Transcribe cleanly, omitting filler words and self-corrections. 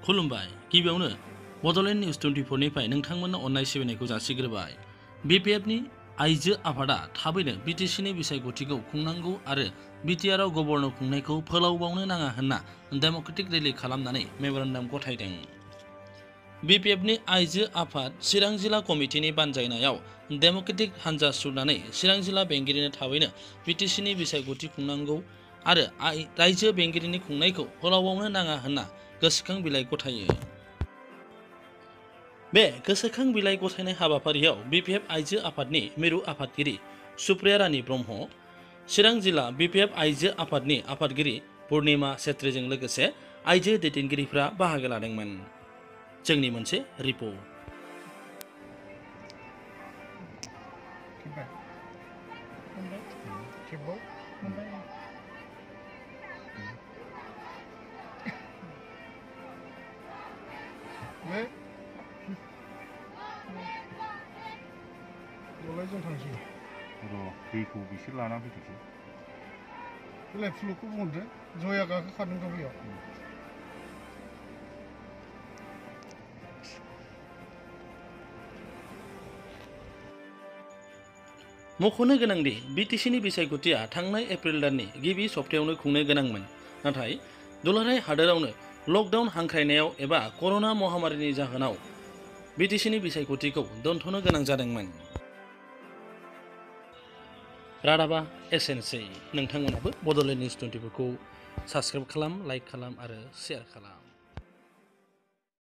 खुलुमबाय गिबियावनो बड'लेण्ड निउज 24 निफ्राय नोंथांमोननो अननाय सिबिनायखौ जासिग्रोबाय। बिपिएफनि आइजो आफादा थाबैनो बिटिसिनि बिसायख'थिखौ खुंनांगौ आरो बिटिआरआव गभर्नर खुंनायखौ फोलावबावनो नाङा होनना डेम'क्रेटिक रेलि खालामनानै मेम'रेन्डाम गथायदों। बिपिएफनि आइजो आफाद चिरां जिल्ला कमिटिनि बानजायनायाव डेम'क्रेटिक हानजा सुरनानै चिरां जिल्ला बेंगिरिनो थाबैनो बिटिसिनि बिसायख'थि खुंनांगौ आरो रायजो बेंगिरिनि खुंनायखौ फोलावबावनो नाङा होनना गोसोखां बिलाइ गथायो। बे गोसोखां बिलाइ गथायनाय हाबाफारियाव बिपिएफ आइजो आफादनि मिरु आफादगिरि सुप्रिया रानी ब्रह्म, चिरां जिल्ला बिपिएफ आइजो आफादनि आफादगिरि पुर्णिमा छेत्रीजों लोगोसे आइजो दैदेनगिरिफ्रा बाहागो लादोंमोन। जोंनि मोनसे रिपर्ट। जों थांसै र' दैखौ बिसोर लाना फैथोंसै। बेलाय फुलुखौ बुंहरदो, जया गाखोखादों थ' बेयाव। मख'नो गोनांदि बिटिसिनि बिसायख'थिया थांनाय एप्रिल दाननि गिबि सप्तायावनो खुंनो गोनांमोन, नाथाय दुलाराय हादोरावनो लकडाउन हांख्रायनायाव एबा कर'ना महामारिनि जाहोनाव बिटिसिनि बिसायख'थिखौ दोनथ'नो गोनां जादोंमोन। रादाबा एसेनोसै। नोंथांमोनाबो बड'लेण्ड निउज 24 खौ साबस्क्राइब खालाम, लाइक खालाम आरो शेयार खालाम।